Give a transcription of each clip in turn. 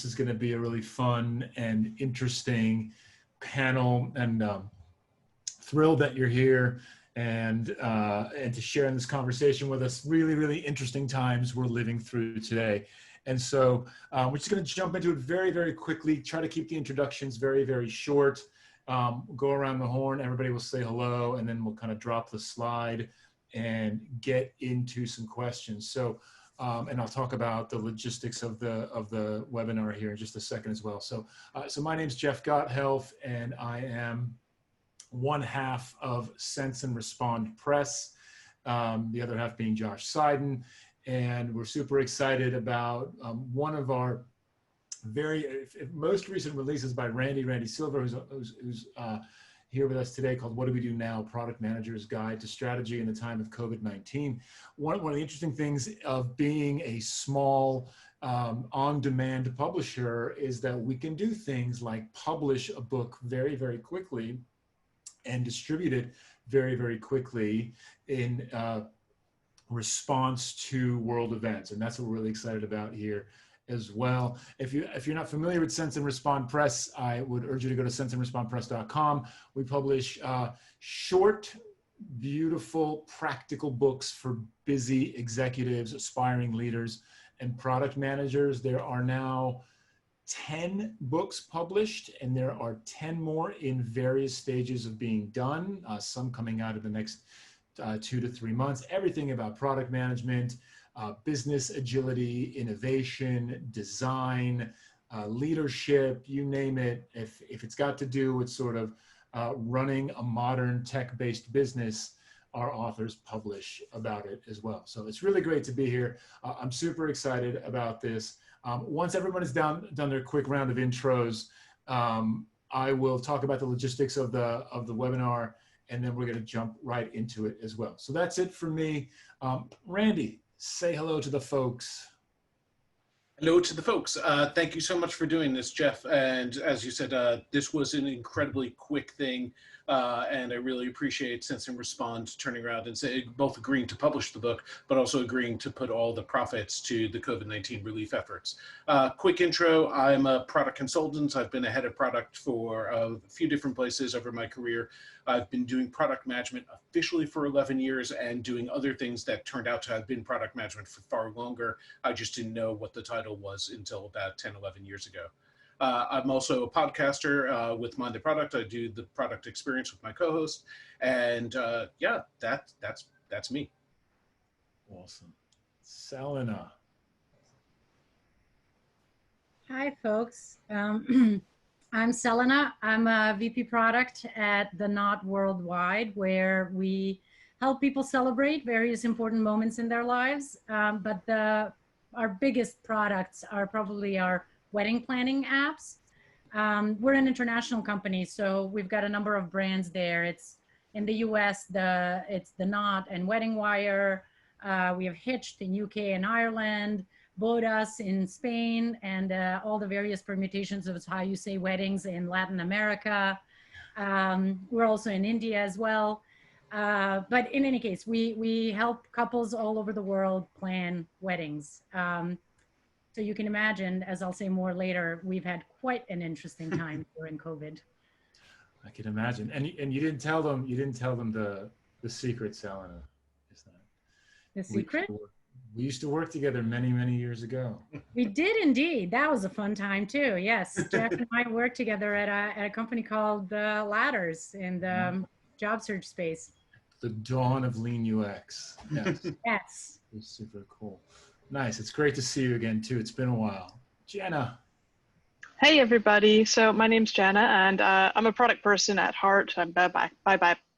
this is going to be a really fun and interesting panel, and thrilled that you're here and to share in this conversation with us. Really, really interesting times we're living through today. And so we're just going to jump into it very, very quickly, try to keep the introductions very, very short. Go around the horn, everybody will say hello, and then we'll kind of drop the slide and get into some questions. So, and I'll talk about the logistics of the webinar here in just a second as well. So, so my name's Jeff Gothelf, and I am one half of Sense and Respond Press, the other half being Josh Seiden. And we're super excited about one of our most recent releases by Randy Silver, who's here with us today, called What Do We Do Now? Product Manager's Guide to Strategy in the Time of COVID-19. One of the interesting things of being a small on-demand publisher is that we can do things like publish a book very, very quickly and distribute it very, very quickly in response to world events. And that's what we're really excited about here as well. If you're not familiar with Sense and Respond Press, I would urge you to go to senseandrespondpress.com. We publish short, beautiful, practical books for busy executives, aspiring leaders, and product managers. There are now 10 books published, and there are 10 more in various stages of being done, some coming out in the next 2 to 3 months. Everything about product management, business agility, innovation, design, leadership, you name it. If it's got to do with sort of running a modern tech-based business, our authors publish about it as well. So it's really great to be here. I'm super excited about this. Once everyone has done their quick round of intros, I will talk about the logistics of the webinar, and then we're going to jump right into it as well. So that's it for me. Randy, say hello to the folks. Hello to the folks. Thank you so much for doing this, Jeff. And as you said, this was an incredibly quick thing. And I really appreciate Sense and Respond turning around and both agreeing to publish the book, but also agreeing to put all the profits to the COVID-19 relief efforts. Quick intro, I'm a product consultant. I've been a head of product for a few different places over my career. I've been doing product management officially for 11 years and doing other things that turned out to have been product management for far longer. I just didn't know what the title was until about 10, 11 years ago. I'm also a podcaster with Mind the Product. I do the product experience with my co-host, and yeah, that's me. Awesome. Selena. Hi, folks. I'm Selena. I'm a VP product at The Knot Worldwide, where we help people celebrate various important moments in their lives. But our biggest products are probably our wedding planning apps. We're an international company, so we've got a number of brands there. It's in the US, it's The Knot and Wedding Wire. We have Hitched in UK and Ireland, Bodas in Spain, and all the various permutations of how you say weddings in Latin America. We're also in India as well. But in any case, we help couples all over the world plan weddings. So you can imagine, as I'll say more later, we've had quite an interesting time during COVID. I can imagine. And you didn't tell them the secret, Selena, is that? The secret? We used to work together many, many years ago. We did indeed. That was a fun time too. Yes, Jeff and I worked together at a company called Ladders in the job search space. The dawn of lean UX. Yes. Yes. It was super cool. Nice. It's great to see you again too. It's been a while. Janna. Hey everybody. So my name's Janna, and I'm a product person at heart. I'm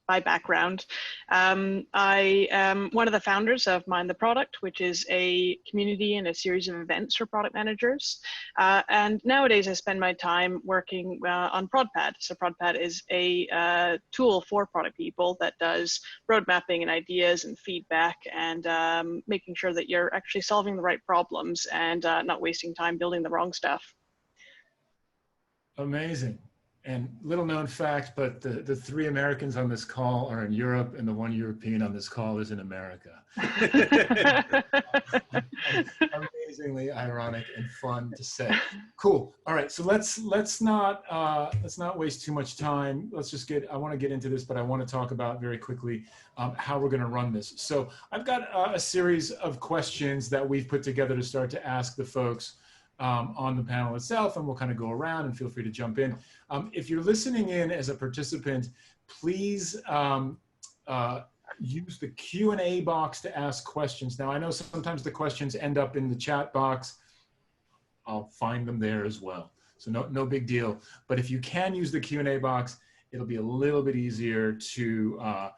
by background. I am one of the founders of Mind the Product, which is a community and a series of events for product managers. And nowadays I spend my time working on Prodpad. So Prodpad is a tool for product people that does road mapping and ideas and feedback and making sure that you're actually solving the right problems and not wasting time building the wrong stuff. Amazing. And little known fact, but the 3 Americans on this call are in Europe, and the 1 European on this call is in America. Amazingly ironic and fun to say. Cool. All right. So let's not waste too much time. I want to get into this, but I want to talk about very quickly how we're going to run this. So I've got a series of questions that we've put together to start to ask the folks on the panel itself, and we'll kind of go around, and feel free to jump in. If you're listening in as a participant, please use the Q&A box to ask questions. Now, I know sometimes the questions end up in the chat box. I'll find them there as well. So no big deal. But if you can use the Q&A box, it'll be a little bit easier to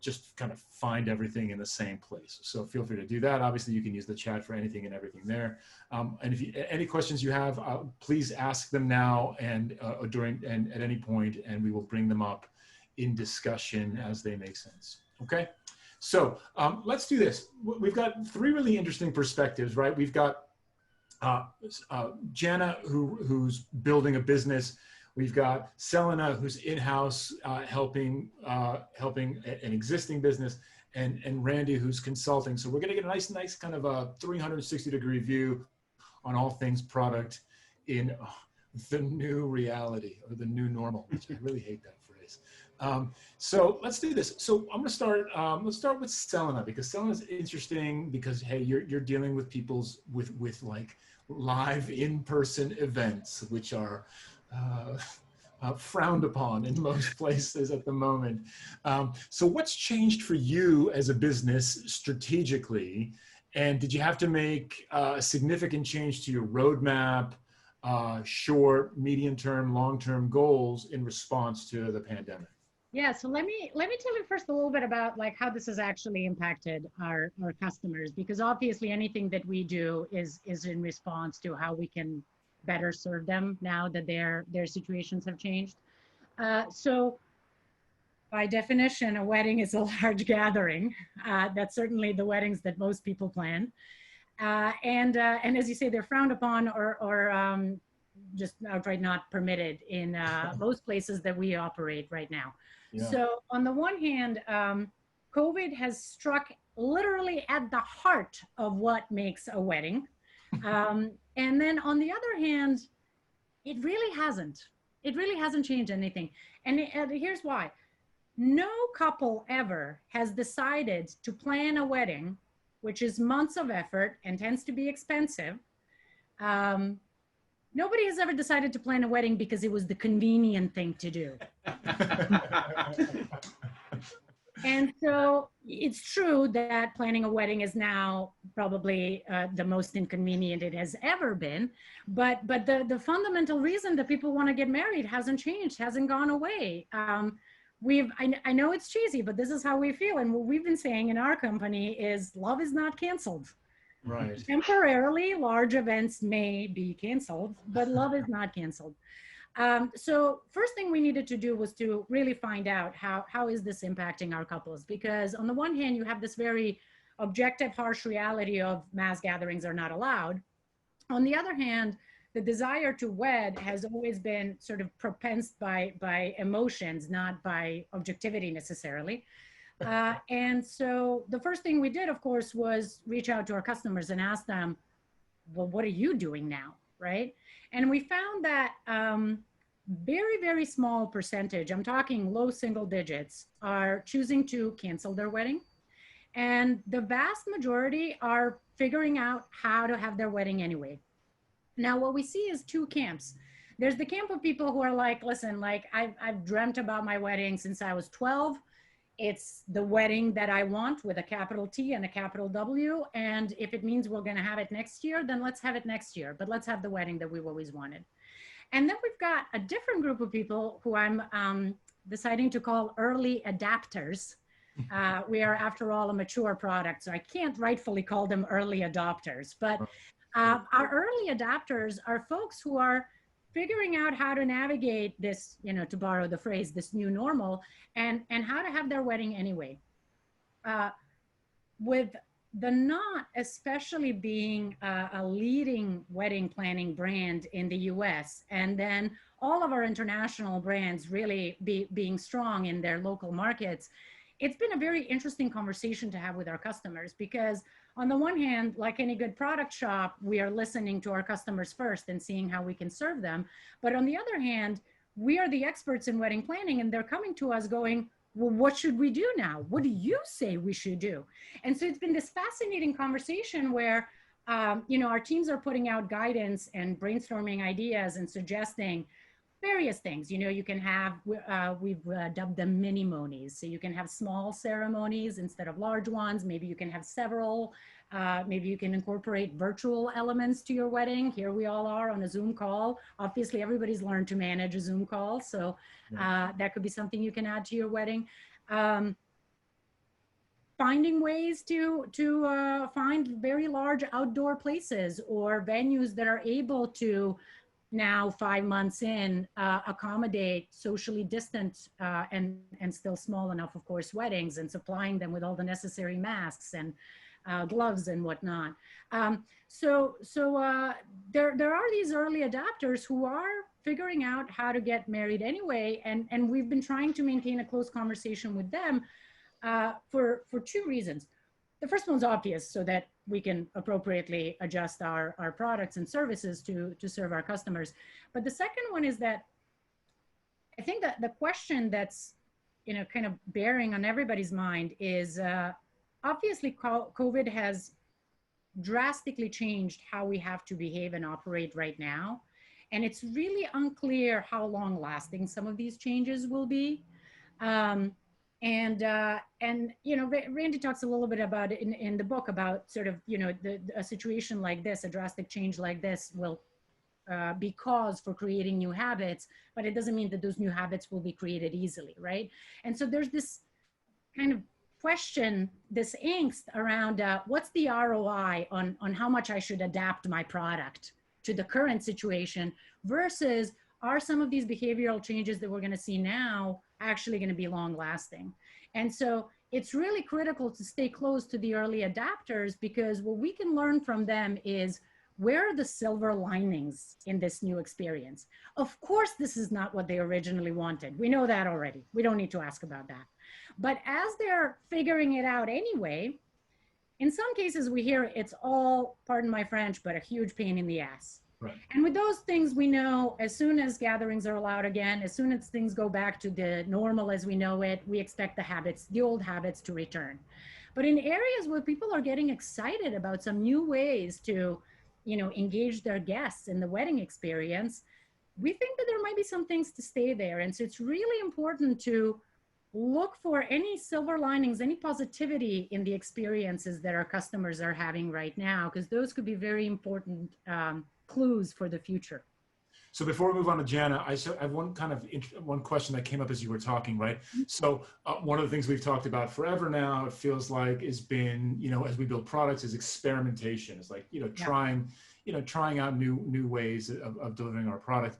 just kind of find everything in the same place. So feel free to do that. Obviously, you can use the chat for anything and everything there. And if any questions you have, please ask them now and at any point, and we will bring them up in discussion as they make sense. Okay, so let's do this. We've got 3 really interesting perspectives, right? We've got Janna, who's building a business. We've got Selena, who's in-house helping an existing business, and Randy, who's consulting. So we're going to get a nice kind of a 360-degree view on all things product in the new reality, or the new normal, which I really hate that phrase. So let's do this. So I'm going to start. Let's start with Selena, because Selena's interesting because, hey, you're dealing with with like live in-person events, which are frowned upon in most places at the moment. So what's changed for you as a business strategically? And did you have to make a significant change to your roadmap, short, medium-term, long-term goals in response to the pandemic? Yeah, so let me tell you first a little bit about like how this has actually impacted our customers, because obviously anything that we do is in response to how we can better serve them now that their situations have changed. So by definition, a wedding is a large gathering. That's certainly the weddings that most people plan. And as you say, they're frowned upon or just outright not permitted in most places that we operate right now. Yeah. So on the one hand, COVID has struck literally at the heart of what makes a wedding. And then on the other hand, it really hasn't. It really hasn't changed anything. And here's why. No couple ever has decided to plan a wedding, which is months of effort and tends to be expensive. Nobody has ever decided to plan a wedding because it was the convenient thing to do. And so it's true that planning a wedding is now probably the most inconvenient it has ever been. But the fundamental reason that people want to get married hasn't changed, hasn't gone away. I know it's cheesy, but this is how we feel. And what we've been saying in our company is love is not canceled. Right. Temporarily, large events may be canceled, but love is not canceled. So first thing we needed to do was to really find out how is this impacting our couples? Because on the one hand, you have this very objective, harsh reality of mass gatherings are not allowed. On the other hand, the desire to wed has always been sort of propensed by emotions, not by objectivity necessarily. And so the first thing we did, of course, was reach out to our customers and ask them, well, what are you doing now, right? And we found that very, very small percentage, I'm talking low single digits, are choosing to cancel their wedding. And the vast majority are figuring out how to have their wedding anyway. Now, what we see is 2 camps. There's the camp of people who are like, listen, like I've dreamt about my wedding since I was 12. It's the wedding that I want with a capital T and a capital W. And if it means we're going to have it next year, then let's have it next year. But let's have the wedding that we've always wanted. And then we've got a different group of people who I'm deciding to call early adapters. We are, after all, a mature product, so I can't rightfully call them early adopters. But our early adapters are folks who are figuring out how to navigate this, you know, to borrow the phrase, this new normal, and how to have their wedding anyway. With the Knot, especially being a leading wedding planning brand in the US, and then all of our international brands really being strong in their local markets, it's been a very interesting conversation to have with our customers, because on the one hand, like any good product shop, we are listening to our customers first and seeing how we can serve them. But on the other hand, we are the experts in wedding planning, and they're coming to us going, well, what should we do now? What do you say we should do? And so it's been this fascinating conversation where, you know, our teams are putting out guidance and brainstorming ideas and suggesting various things. You know, you can have, we've dubbed them mini-monies. So you can have small ceremonies instead of large ones. Maybe you can have several. Maybe you can incorporate virtual elements to your wedding. Here we all are on a Zoom call. Obviously, everybody's learned to manage a Zoom call. So that could be something you can add to your wedding. Finding ways to find very large outdoor places or venues that are able to, now 5 months in, accommodate socially distant and still small enough, of course, weddings, and supplying them with all the necessary masks and gloves and whatnot. So there are these early adopters who are figuring out how to get married anyway, and we've been trying to maintain a close conversation with them for two reasons. The first one's obvious, so that we can appropriately adjust our products and services to serve our customers. But the second one is that I think that the question that's, you know, kind of bearing on everybody's mind is, obviously COVID has drastically changed how we have to behave and operate right now. And it's really unclear how long lasting some of these changes will be. And you know, Randy talks a little bit about it in the book about sort of, you know, a situation like this, a drastic change like this will be cause for creating new habits, but it doesn't mean that those new habits will be created easily, right? And so there's this kind of question, this angst around what's the ROI on how much I should adapt my product to the current situation versus are some of these behavioral changes that we're going to see now actually going to be long lasting. And so it's really critical to stay close to the early adapters, because what we can learn from them is, where are the silver linings in this new experience? Of course, this is not what they originally wanted. We know that already. We don't need to ask about that. But as they're figuring it out anyway, in some cases we hear it's all, pardon my French, but a huge pain in the ass. Right. And with those things, we know as soon as gatherings are allowed again, as soon as things go back to the normal as we know it, we expect the habits, the old habits, to return. But in areas where people are getting excited about some new ways to, you know, engage their guests in the wedding experience, we think that there might be some things to stay there. And so it's really important to look for any silver linings, any positivity in the experiences that our customers are having right now, because those could be very important clues for the future. So before we move on to Janna, I have one question that came up as you were talking, right? So one of the things we've talked about forever now, it feels like, has been, you know, as we build products, is experimentation. It's like, you know, trying out new ways of delivering our product.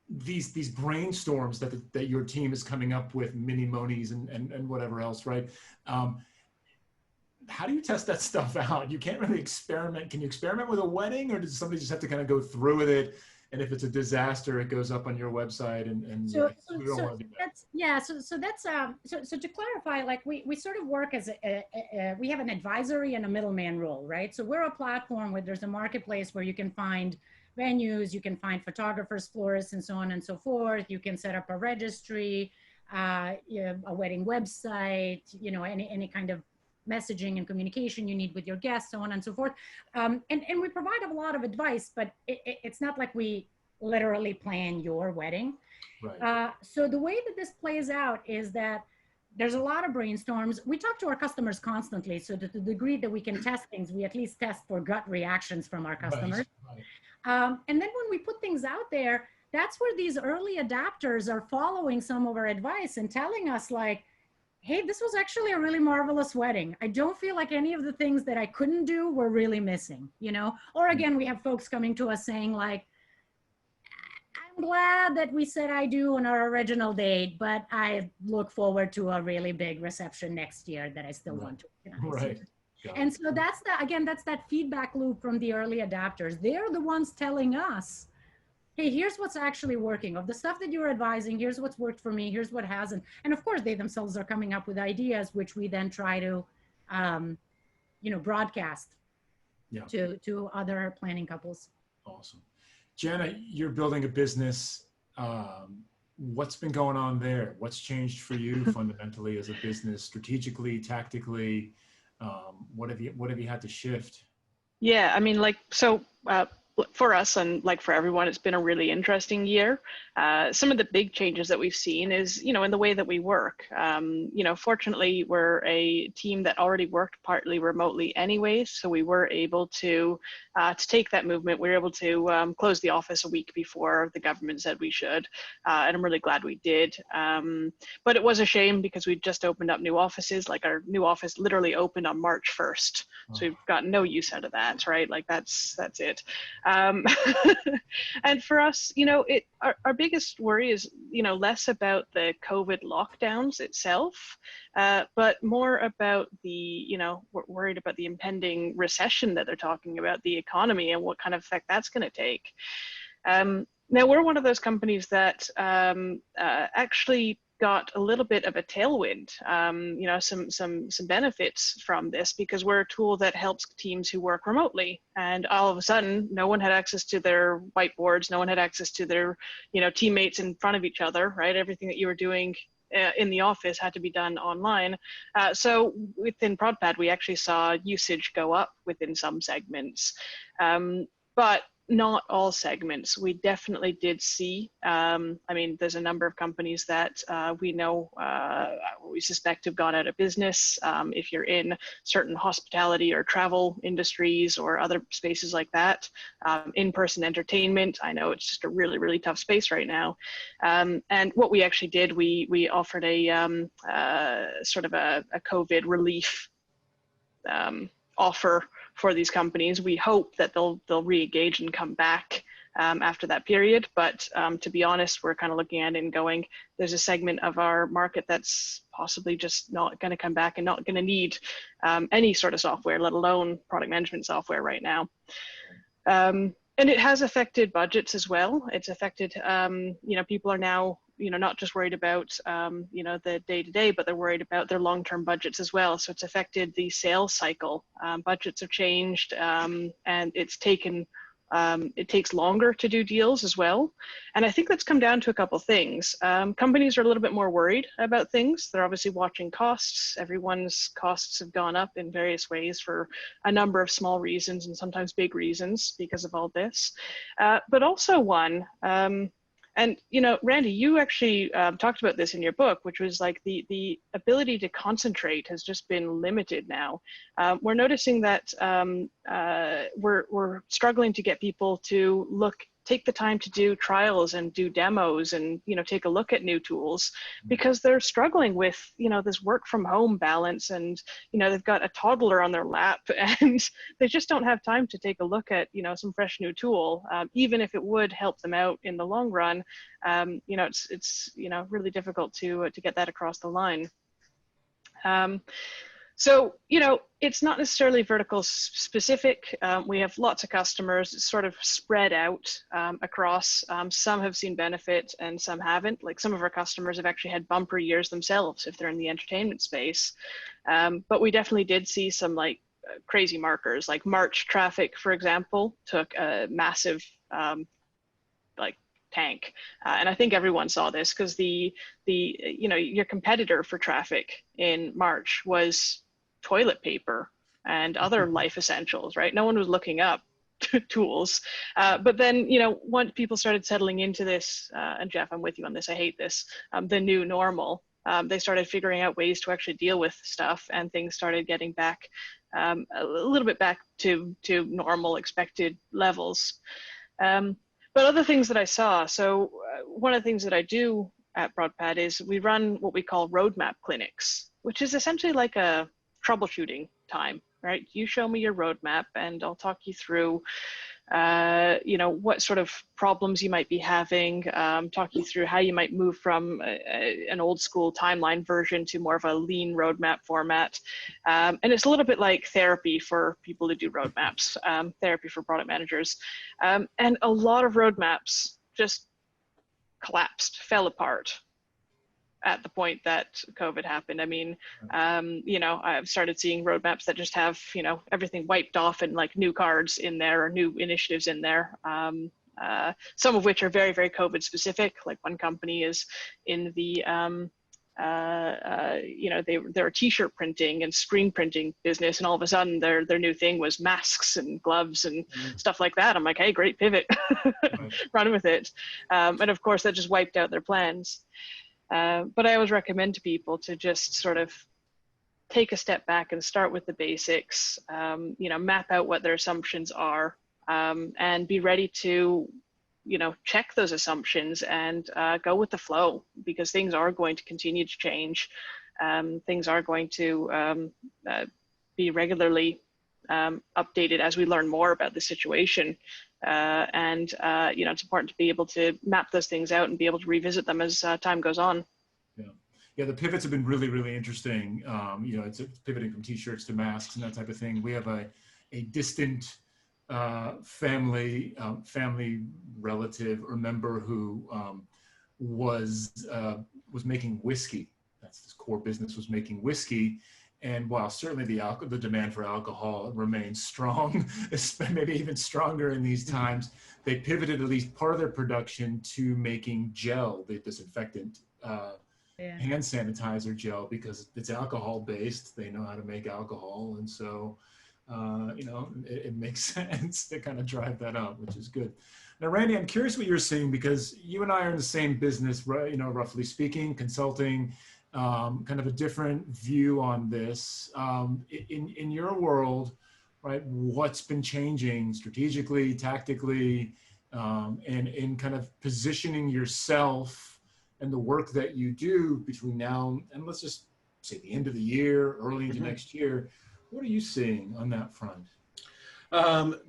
These brainstorms that your team is coming up with, mini monies and whatever else, right? How do you test that stuff out? You can't really experiment. Can you experiment with a wedding, or does somebody just have to kind of go through with it? And if it's a disaster, it goes up on your website, and so we don't want to do that. So to clarify, like we sort of work as we have an advisory and a middleman role, right? So we're a platform where there's a marketplace where you can find venues, you can find photographers, florists, and so on and so forth. You can set up a registry, a wedding website, you know, any kind of messaging and communication you need with your guests, so on and so forth. And we provide a lot of advice, but it's not like we literally plan your wedding. Right. So the way that this plays out is that there's a lot of brainstorms. We talk to our customers constantly, so to the degree that we can test things, we at least test for gut reactions from our customers. Right. And then when we put things out there, that's where these early adapters are following some of our advice and telling us, like, hey, this was actually a really marvelous wedding. I don't feel like any of the things that I couldn't do were really missing, you know? Or again, we have folks coming to us saying, like, I'm glad that we said I do on our original date, but I look forward to a really big reception next year that I still want to organize. Right. And so that's that's that feedback loop from the early adopters. They're the ones telling us, hey, here's what's actually working. Of the stuff that you're advising, here's what's worked for me, here's what hasn't. And of course, they themselves are coming up with ideas, which we then try to, broadcast to other planning couples. Awesome. Janna, you're building a business. What's been going on there? What's changed for you fundamentally as a business, strategically, tactically? What have you had to shift? Yeah, I mean, for us and like for everyone, it's been a really interesting year. Some of the big changes that we've seen is, in the way that we work. Fortunately, we're a team that already worked partly remotely anyways, so we were able to take that movement. We were able to close the office a week before the government said we should, and I'm really glad we did. But it was a shame because we just opened up new offices. Like our new office literally opened on March 1st, so we've got no use out of that, right? Like that's it. And for us, our biggest worry is, less about the COVID lockdowns itself, but more about we're worried about the impending recession that they're talking about, the economy and what kind of effect that's going to take. Now, we're one of those companies that actually got a little bit of a tailwind, some benefits from this, because we're a tool that helps teams who work remotely. And all of a sudden, no one had access to their whiteboards, no one had access to their, teammates in front of each other, right? Everything that you were doing in the office had to be done online. So within Prodpad, we actually saw usage go up within some segments, but not all segments. We definitely did see, there's a number of companies that we know, we suspect have gone out of business. If you're in certain hospitality or travel industries or other spaces like that, in-person entertainment, I know it's just a really, really tough space right now. And what we actually did, we offered a sort of a COVID relief offer for these companies. We hope that they'll re-engage and come back after that period. But to be honest, we're kind of looking at it and going, there's a segment of our market that's possibly just not going to come back and not going to need any sort of software, let alone product management software right now. And it has affected budgets as well. It's affected, people are now, not just worried about, the day-to-day, but they're worried about their long-term budgets as well. So it's affected the sales cycle. Budgets have changed, and it's taken, it takes longer to do deals as well. And I think that's come down to a couple things. Companies are a little bit more worried about things. They're obviously watching costs. Everyone's costs have gone up in various ways for a number of small reasons and sometimes big reasons because of all this. But also one, and, Randy, you actually talked about this in your book, which was like the ability to concentrate has just been limited now. We're noticing that we're struggling to get people to take the time to do trials and do demos and, take a look at new tools, because they're struggling with, this work from home balance, and, they've got a toddler on their lap and they just don't have time to take a look at, some fresh new tool, even if it would help them out in the long run. It's really difficult to get that across the line. So, it's not necessarily vertical specific. We have lots of customers sort of spread out across. Some have seen benefit and some haven't. Like some of our customers have actually had bumper years themselves if they're in the entertainment space. But we definitely did see some crazy markers, like March traffic, for example, took a massive tank. And I think everyone saw this because your competitor for traffic in March was toilet paper and other life essentials, right? No one was looking up tools. But then, once people started settling into this, and Jeff, I'm with you on this, I hate this, the new normal, they started figuring out ways to actually deal with stuff, and things started getting back a little bit back to normal expected levels. But other things that I saw, so one of the things that I do at Prodpad is we run what we call roadmap clinics, which is essentially like a troubleshooting time, right? You show me your roadmap and I'll talk you through you know, what sort of problems you might be having, talk you through how you might move from an old school timeline version to more of a lean roadmap format. And it's a little bit like therapy for people who do roadmaps, therapy for product managers. And a lot of roadmaps just collapsed, fell apart at the point that COVID happened. I mean, you know, I've started seeing roadmaps that just have, you know, everything wiped off and like new cards in there or new initiatives in there. Some of which are very, very COVID specific. Like one company is in the, you know, they're a t-shirt printing and screen printing business, and all of a sudden their new thing was masks and gloves and stuff like that. I'm like, hey, great pivot, run with it. And of course that just wiped out their plans. But I always recommend to people to just sort of take a step back and start with the basics, you know, map out what their assumptions are, and be ready to, you know, check those assumptions and go with the flow, because things are going to continue to change. Things are going to be regularly updated as we learn more about the situation. And you know, it's important to be able to map those things out and be able to revisit them as time goes on. Yeah, the pivots have been really, really interesting. You know, it's pivoting from t-shirts to masks and that type of thing. We have a distant family relative or member who was making whiskey. That's his core business, was making whiskey. And while certainly the demand for alcohol remains strong, maybe even stronger in these times, they pivoted at least part of their production to making gel, the disinfectant hand sanitizer gel, because it's alcohol based. They know how to make alcohol. And so, you know, it makes sense to kind of drive that up, which is good. Now, Randy, I'm curious what you're seeing, because you and I are in the same business, right? You know, roughly speaking, consulting. Kind of a different view on this. In your world, right, what's been changing strategically, tactically, and in kind of positioning yourself and the work that you do between now and let's just say the end of the year, early into next year, what are you seeing on that front?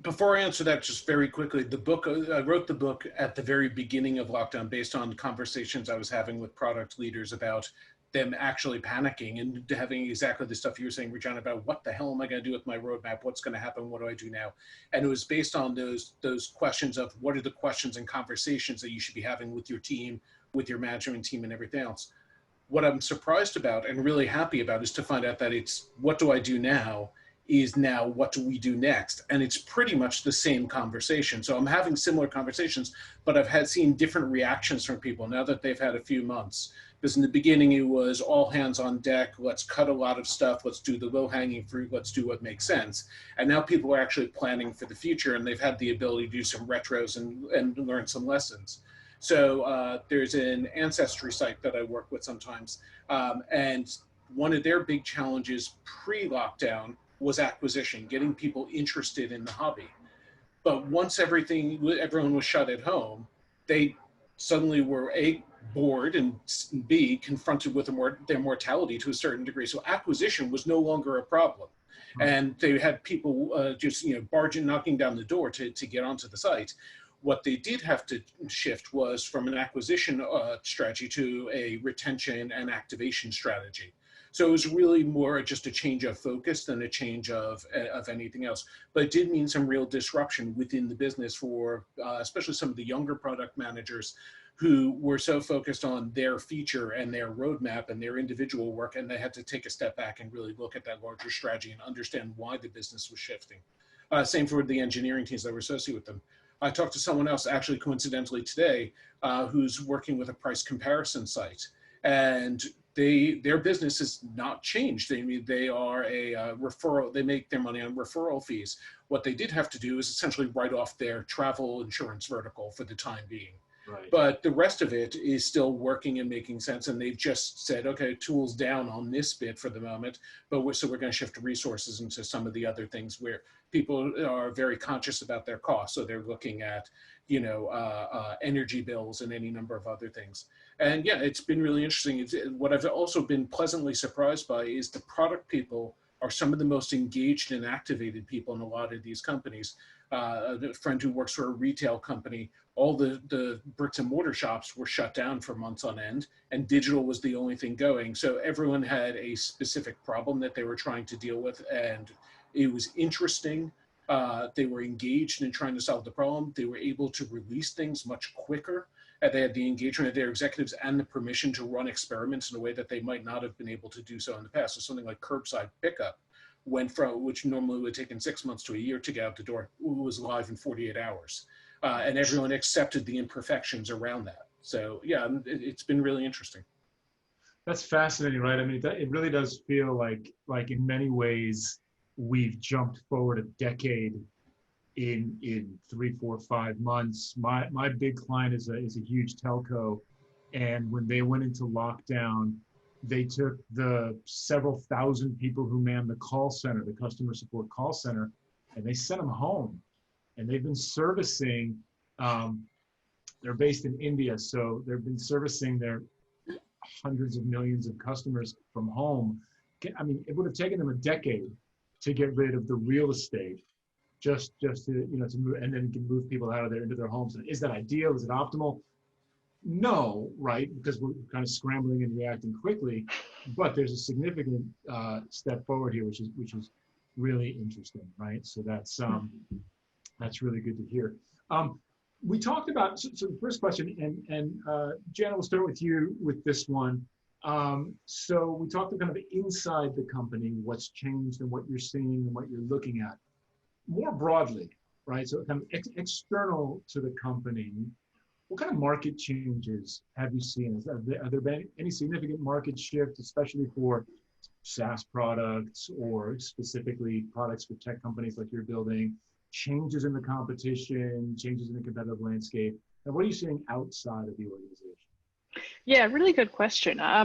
Before I answer that, just very quickly, the book, I wrote the book at the very beginning of lockdown based on conversations I was having with product leaders about them actually panicking and having exactly the stuff you were saying, Regina, about what the hell am I going to do with my roadmap? What's going to happen? What do I do now? And it was based on those questions of what are the questions and conversations that you should be having with your team, with your management team and everything else. What I'm surprised about and really happy about is to find out that it's what do I do now is now what do we do next? And it's pretty much the same conversation. So I'm having similar conversations, but I've seen different reactions from people now that they've had a few months. Because in the beginning, it was all hands on deck. Let's cut a lot of stuff. Let's do the low hanging fruit. Let's do what makes sense. And now people are actually planning for the future, and they've had the ability to do some retros and learn some lessons. So there's an ancestry site that I work with sometimes. And one of their big challenges pre-lockdown was acquisition, getting people interested in the hobby. But once everyone was shut at home, they suddenly were bored and B, confronted with their mortality to a certain degree. So acquisition was no longer a problem. And they had people just, you know, knocking down the door to get onto the site. What they did have to shift was from an acquisition strategy to a retention and activation strategy. So it was really more just a change of focus than a change of anything else. But it did mean some real disruption within the business for especially some of the younger product managers who were so focused on their feature and their roadmap and their individual work, and they had to take a step back and really look at that larger strategy and understand why the business was shifting. Same for the engineering teams that were associated with them. I talked to someone else actually coincidentally today who's working with a price comparison site, and their business has not changed. They are a referral, they make their money on referral fees. What they did have to do is essentially write off their travel insurance vertical for the time being. Right. But the rest of it is still working and making sense. And they've just said, okay, tools down on this bit for the moment, but we're going to shift resources into some of the other things where people are very conscious about their costs. So they're looking at, you know, energy bills and any number of other things. And yeah, it's been really interesting. What I've also been pleasantly surprised by is the product people are some of the most engaged and activated people in a lot of these companies. a friend who works for a retail company, all the bricks and mortar shops were shut down for months on end, and digital was the only thing going. So everyone had a specific problem that they were trying to deal with, and it was interesting. They were engaged in trying to solve the problem. They were able to release things much quicker. They had the engagement of their executives and the permission to run experiments in a way that they might not have been able to do so in the past. So something like curbside pickup went from, which normally would have taken 6 months to a year to get out the door, was live in 48 hours. And everyone accepted the imperfections around that. So yeah, it's been really interesting. That's fascinating, right? I mean, it really does feel like in many ways, we've jumped forward a decade in 3, 4, 5 months. My big client is a huge telco, and when they went into lockdown, they took the several thousand people who man the call center, the customer support call center, and they sent them home. And they've been servicing. They're based in India, so they've been servicing their hundreds of millions of customers from home. I mean, it would have taken them a decade to get rid of the real estate, just to to move, and then can move people out of there into their homes. And is that ideal? Is it optimal? No, right? Because we're kind of scrambling and reacting quickly, but there's a significant step forward here, which is really interesting, right? So that's really good to hear. We talked about, so the first question, and Janna, we'll start with you with this one. So we talked about kind of inside the company, what's changed and what you're seeing and what you're looking at. More broadly, right? So kind of external to the company, what kind of market changes have you seen? Have there been any significant market shift, especially for SaaS products or specifically products for tech companies like you're building? Changes in the competition, changes in the competitive landscape, and what are you seeing outside of the organization? Yeah, really good question. I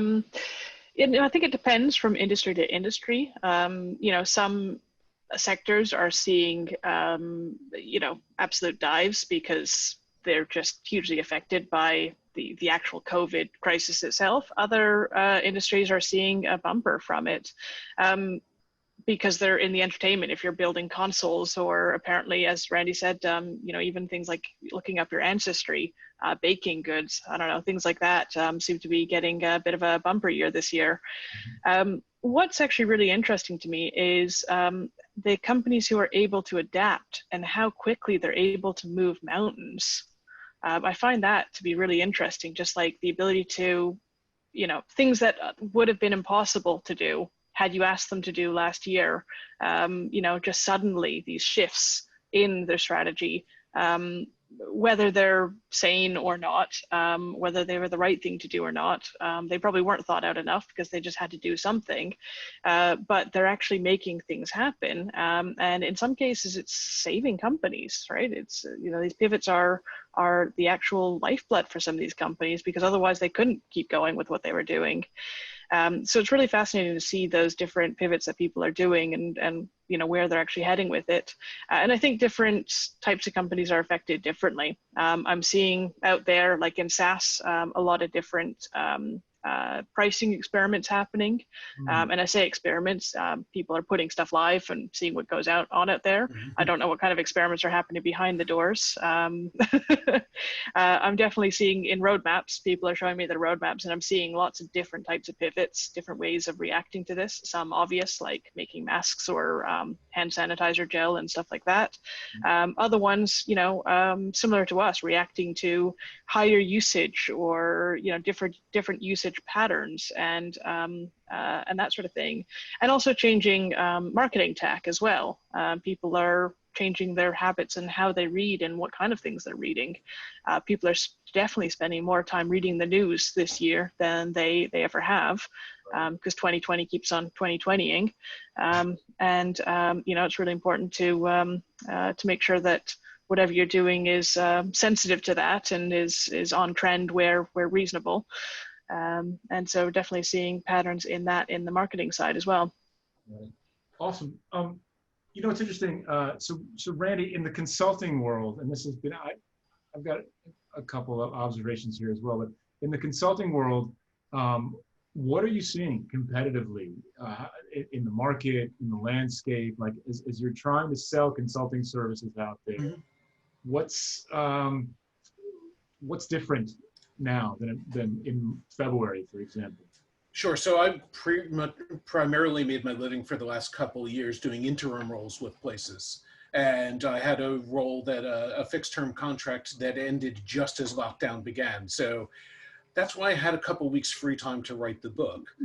think it depends from industry to industry. Some sectors are seeing, absolute dives because they're just hugely affected by the actual COVID crisis itself. Other industries are seeing a bumper from it. Because they're in the entertainment. If you're building consoles, or apparently, as Randy said, even things like looking up your ancestry, baking goods, I don't know, things like that seem to be getting a bit of a bumper year this year. What's actually really interesting to me is the companies who are able to adapt and how quickly they're able to move mountains. I find that to be really interesting, just like the ability to, things that would have been impossible to do had you asked them to do last year, just suddenly these shifts in their strategy, whether they're sane or not, whether they were the right thing to do or not. They probably weren't thought out enough because they just had to do something, but they're actually making things happen. And in some cases, it's saving companies, right? It's, these pivots are the actual lifeblood for some of these companies, because otherwise they couldn't keep going with what they were doing. So it's really fascinating to see those different pivots that people are doing and where they're actually heading with it. And I think different types of companies are affected differently. I'm seeing out there, like in SaaS, a lot of different pricing experiments happening. And I say experiments, people are putting stuff live and seeing what goes on out there. I don't know what kind of experiments are happening behind the doors. I'm definitely seeing in roadmaps, people are showing me their roadmaps, and I'm seeing lots of different types of pivots, different ways of reacting to this. Some obvious, like making masks or hand sanitizer gel and stuff like that. Other ones, similar to us, reacting to higher usage or different usage patterns and that sort of thing, and also changing marketing tack as well. People are changing their habits and how they read and what kind of things they're reading. People are definitely spending more time reading the news this year than they ever have, because 2020 keeps on 2020ing, and it's really important to make sure that whatever you're doing is sensitive to that and is on trend where reasonable. And so definitely seeing patterns in the marketing side as well. Right. Awesome. It's interesting. So Randy, in the consulting world, and this has been, I've got a couple of observations here as well, but in the consulting world, what are you seeing competitively in the market, in the landscape? Like as you're trying to sell consulting services out there, Mhm. what's different now than in February, for example? Sure. So I've primarily made my living for the last couple of years doing interim roles with places. And I had a role that a fixed term contract that ended just as lockdown began. So that's why I had a couple of weeks free time to write the book.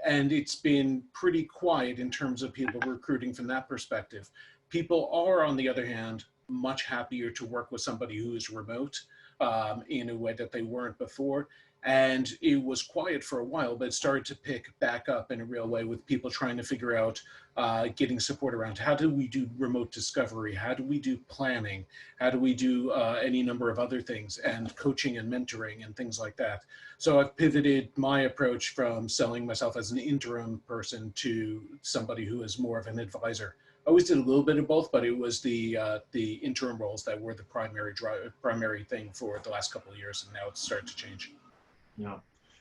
And it's been pretty quiet in terms of people recruiting from that perspective. People are, on the other hand, much happier to work with somebody who is remote in a way that they weren't before. And it was quiet for a while, but it started to pick back up in a real way with people trying to figure out getting support around how do we do remote discovery, how do we do planning, how do we do any number of other things, and coaching and mentoring and things like that. So I've pivoted my approach from selling myself as an interim person to somebody who is more of an advisor. I always did a little bit of both, but it was the interim roles that were the primary thing for the last couple of years, and now it's starting to change. Yeah,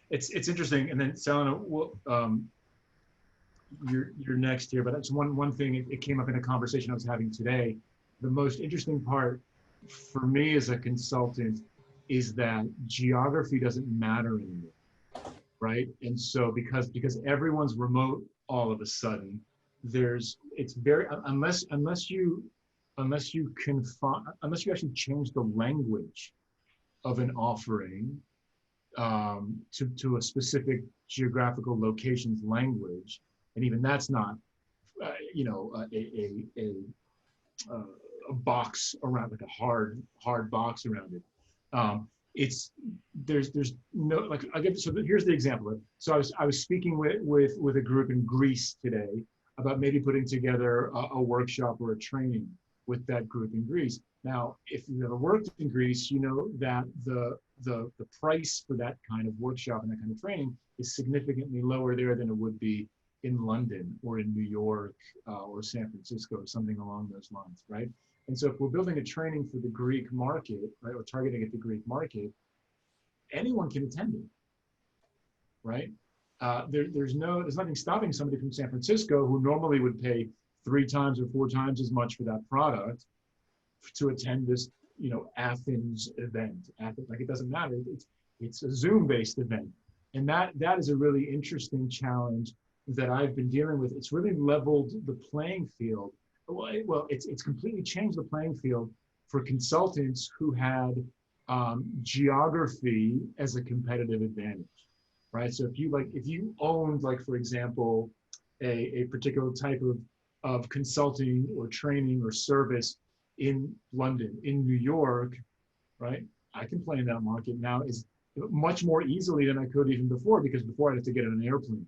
it's interesting. And then Selena, you're next here, but that's one thing. It came up in a conversation I was having today. The most interesting part for me as a consultant is that geography doesn't matter anymore, right? And so because everyone's remote all of a sudden, it's very unless you actually change the language of an offering to a specific geographical location's language, and even that's not, a box around, like a hard box around it. There's no, like, so here's the example. So I was speaking with a group in Greece today about maybe putting together a workshop or a training with that group in Greece. Now, if you've ever worked in Greece, you know that the price for that kind of workshop and that kind of training is significantly lower there than it would be in London or in New York or San Francisco or something along those lines, right? And so if we're building a training for the Greek market, right, or targeting at the Greek market, anyone can attend it, right? There's nothing stopping somebody from San Francisco who normally would pay 3 times or 4 times as much for that product to attend this, Athens event. Like, it doesn't matter. It's a Zoom-based event, and that is a really interesting challenge that I've been dealing with. It's really leveled the playing field. Well, it's completely changed the playing field for consultants who had geography as a competitive advantage, right? So if you owned, like, for example, a particular type of consulting or training or service in London, in New York, right? I can play in that market now is much more easily than I could even before, because before I'd have to get on an airplane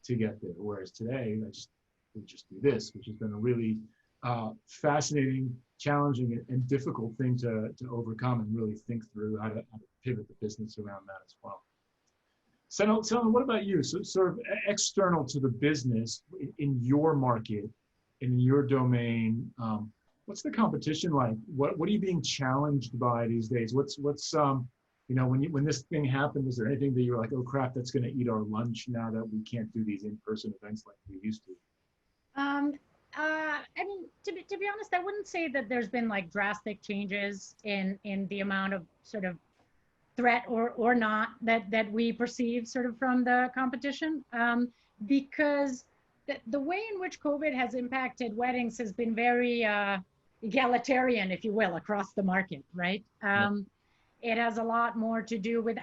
to get there. Whereas today, we just do this, which has been a really fascinating, challenging, and difficult thing to overcome, and really think through how to pivot the business around that as well. Selena, what about you? So sort of external to the business in your market, in your domain, what's the competition like? What are you being challenged by these days? What's when this thing happened, was there anything that you were like, oh crap, that's going to eat our lunch now that we can't do these in-person events like we used to? I mean, to be honest, I wouldn't say that there's been like drastic changes in the amount of sort of threat or not that we perceive sort of from the competition, because the way in which COVID has impacted weddings has been very egalitarian, if you will, across the market, right? It has a lot more to do with,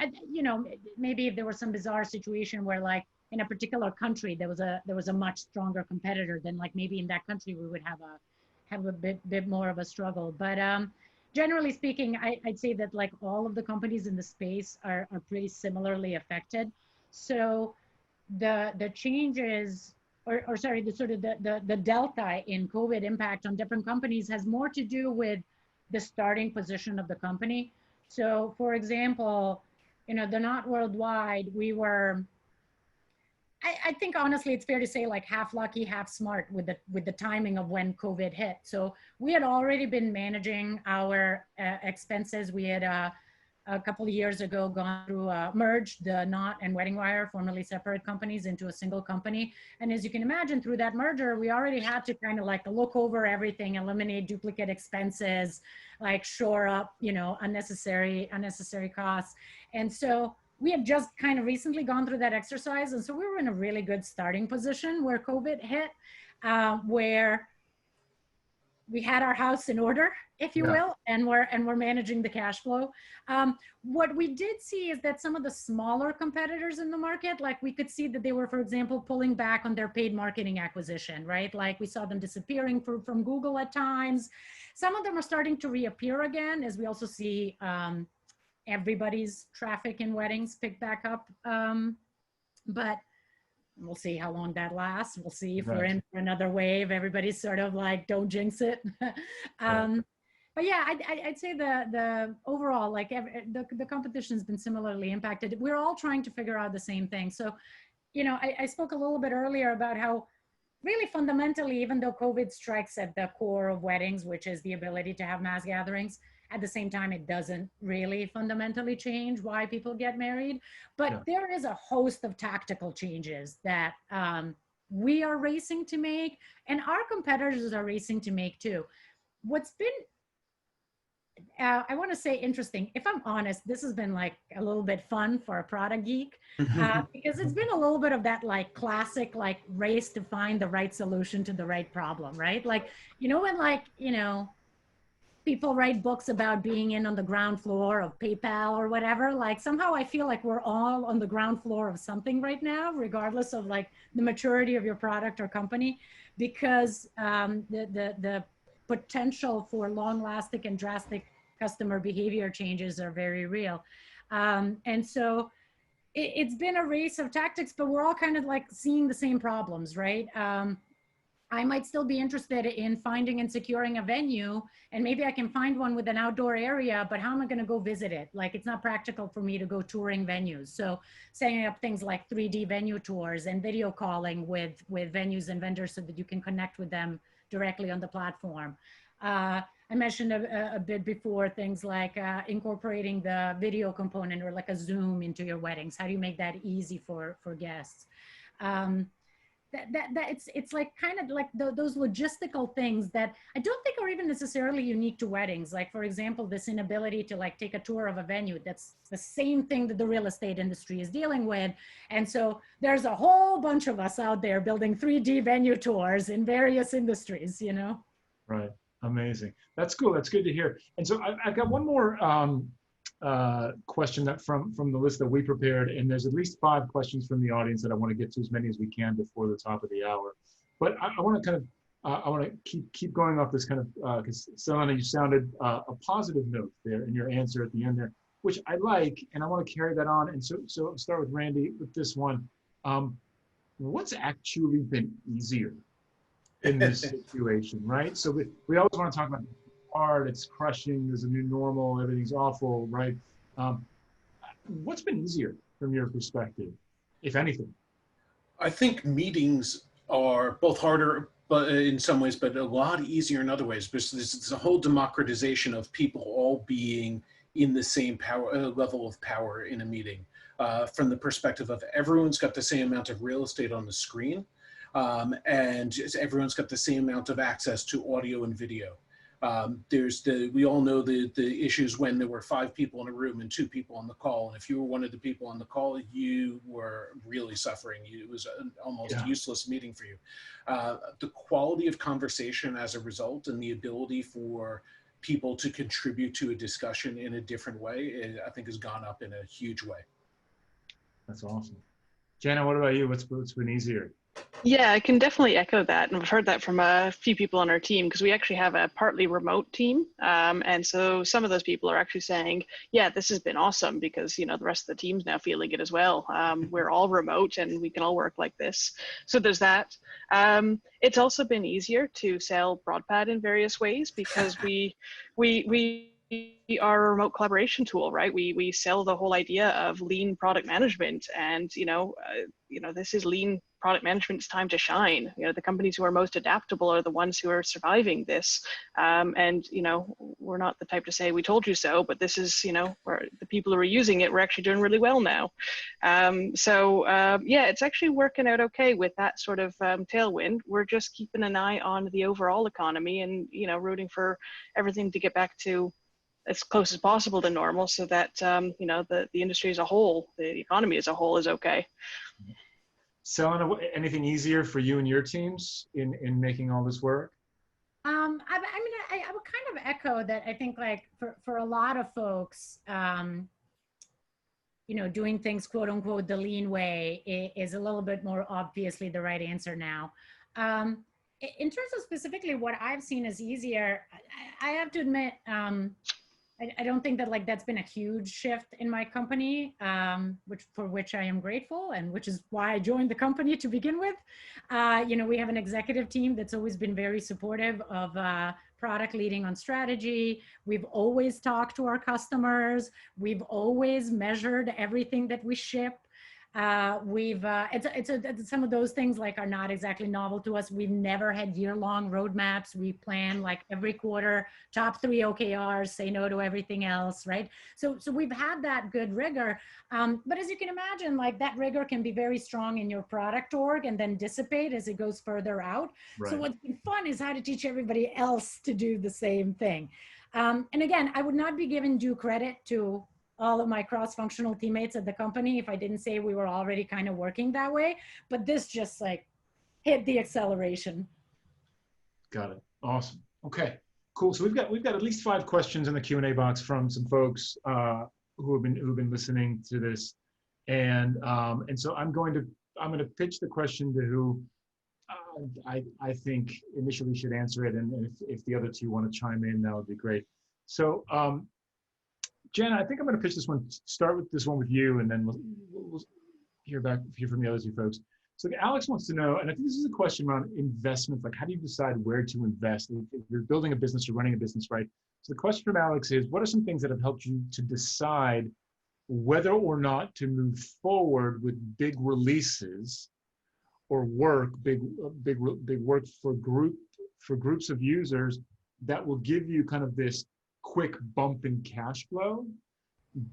maybe if there was some bizarre situation where, like, in a particular country there was a much stronger competitor, then like maybe in that country we would have a bit more of a struggle. But generally speaking, I'd say that like all of the companies in the space are pretty similarly affected. So the changes, or sorry, the delta in COVID impact on different companies has more to do with the starting position of the company. So for example, the Not Worldwide, we were, I think honestly it's fair to say, like, half lucky, half smart with the timing of when COVID hit. So we had already been managing our expenses. We had a couple of years ago gone through merged the Knot and Wedding Wire, formerly separate companies, into a single company. And as you can imagine, through that merger, we already had to kind of like look over everything, eliminate duplicate expenses, like shore up, you know, unnecessary costs. And so we have just kind of recently gone through that exercise. And so we were in a really good starting position where COVID hit, where we had our house in order, if you will, and we're managing the cash flow. What we did see is that some of the smaller competitors in the market, like we could see that they were, for example, pulling back on their paid marketing acquisition, right? Like we saw them disappearing from Google at times. Some of them are starting to reappear again, as we also see everybody's traffic in weddings pick back up. But we'll see how long that lasts. We'll see if we're in for another wave. Everybody's sort of like, don't jinx it. But yeah, I'd say the overall, like the competition has been similarly impacted. We're all trying to figure out the same thing. So, you know, I spoke a little bit earlier about how really fundamentally, even though COVID strikes at the core of weddings, which is the ability to have mass gatherings, at the same time, it doesn't really fundamentally change why people get married. But there is a host of tactical changes that we are racing to make, and our competitors are racing to make too. What's been, I want to say interesting, if I'm honest, this has been like a little bit fun for a product geek, because it's been a little bit of that like classic like race to find the right solution to the right problem, right? Like, you know, when like, you know, people write books about being in on the ground floor of PayPal or whatever, like somehow I feel like we're all on the ground floor of something right now, regardless of like the maturity of your product or company, because the potential for long lasting and drastic customer behavior changes are very real. And so it's been a race of tactics, but we're all kind of like seeing the same problems, right? I might still be interested in finding and securing a venue, and maybe I can find one with an outdoor area, but how am I going to go visit it? Like, it's not practical for me to go touring venues. So setting up things like 3D venue tours and video calling with venues and vendors so that you can connect with them directly on the platform. I mentioned a bit before things like incorporating the video component or like a Zoom into your weddings. How do you make that easy for guests? It's like kind of like those logistical things that I don't think are even necessarily unique to weddings. Like, for example, this inability to like take a tour of a venue. That's the same thing that the real estate industry is dealing with. And so there's a whole bunch of us out there building 3D venue tours in various industries, you know? Right. Amazing. That's cool. That's good to hear. And so I've got one more question that from the list that we prepared, and there's at least 5 questions from the audience that I want to get to as many as we can before the top of the hour. But I want to kind of I want to keep going off this kind of because Selena, you sounded a positive note there in your answer at the end there, which I like, and I want to carry that on. And so I'll start with Randy with this one. What's actually been easier in this situation, right? So we always want to talk about hard, it's crushing, there's a new normal, everything's awful, right? What's been easier from your perspective, if anything? I think meetings are both harder, but in some ways, but a lot easier in other ways, because there's a whole democratization of people all being in the same level of power in a meeting. From the perspective of everyone's got the same amount of real estate on the screen, and everyone's got the same amount of access to audio and video. We all know the issues when there were 5 people in a room and 2 people on the call. And if you were one of the people on the call, you were really suffering. It was an almost useless meeting for you. The quality of conversation as a result, and the ability for people to contribute to a discussion in a different way, I think has gone up in a huge way. That's awesome. Janna, what about you? What's been easier? Yeah, I can definitely echo that. And I've heard that from a few people on our team, because we actually have a partly remote team. And so some of those people are actually saying, yeah, this has been awesome because, you know, the rest of the team's now feeling it as well. We're all remote and we can all work like this. So there's that. It's also been easier to sell Prodpad in various ways because we are a remote collaboration tool, right? We sell the whole idea of lean product management, and you know, this is lean product management's time to shine. You know, the companies who are most adaptable are the ones who are surviving this. And, you know, we're not the type to say, we told you so, but this is, you know, where the people who are using it, we're actually doing really well now. Yeah, it's actually working out okay with that sort of tailwind. We're just keeping an eye on the overall economy and, you know, rooting for everything to get back to as close as possible to normal, so that you know, the industry as a whole, the economy as a whole, is okay. Selena, anything easier for you and your teams in making all this work? I mean, I would kind of echo that. I think, like, for a lot of folks, you know, doing things quote unquote the lean way is a little bit more obviously the right answer now. In terms of specifically what I've seen as easier, I have to admit, I don't think that, like, that's been a huge shift in my company, for which I am grateful, and which is why I joined the company to begin with. You know, we have an executive team that's always been very supportive of product leading on strategy. We've always talked to our customers. We've always measured everything that we ship. It's some of those things, like, are not exactly novel to us. We've never had year-long roadmaps. We plan, like, every quarter, top 3 OKRs, say no to everything else, right? So we've had that good rigor. But as you can imagine, like, that rigor can be very strong in your product org and then dissipate as it goes further out. Right. So what's been fun is how to teach everybody else to do the same thing. And again, I would not be giving due credit to all of my cross-functional teammates at the company if I didn't say we were already kind of working that way, but this just, like, hit the acceleration. Got it. Awesome. Okay, cool. So we've got at least 5 questions in the Q&A box from some folks who have been listening to this, and so I'm going to pitch the question to who I think initially should answer it, and if the other 2 want to chime in, that would be great. So. Janna, I think I'm going to pitch this one. Start with this one with you, and then we'll hear from the other 2 folks. So Alex wants to know, and I think this is a question around investments, like, how do you decide where to invest? If you're building a business or running a business, right? So the question from Alex is, what are some things that have helped you to decide whether or not to move forward with big releases or big work for groups of users that will give you kind of this quick bump in cash flow,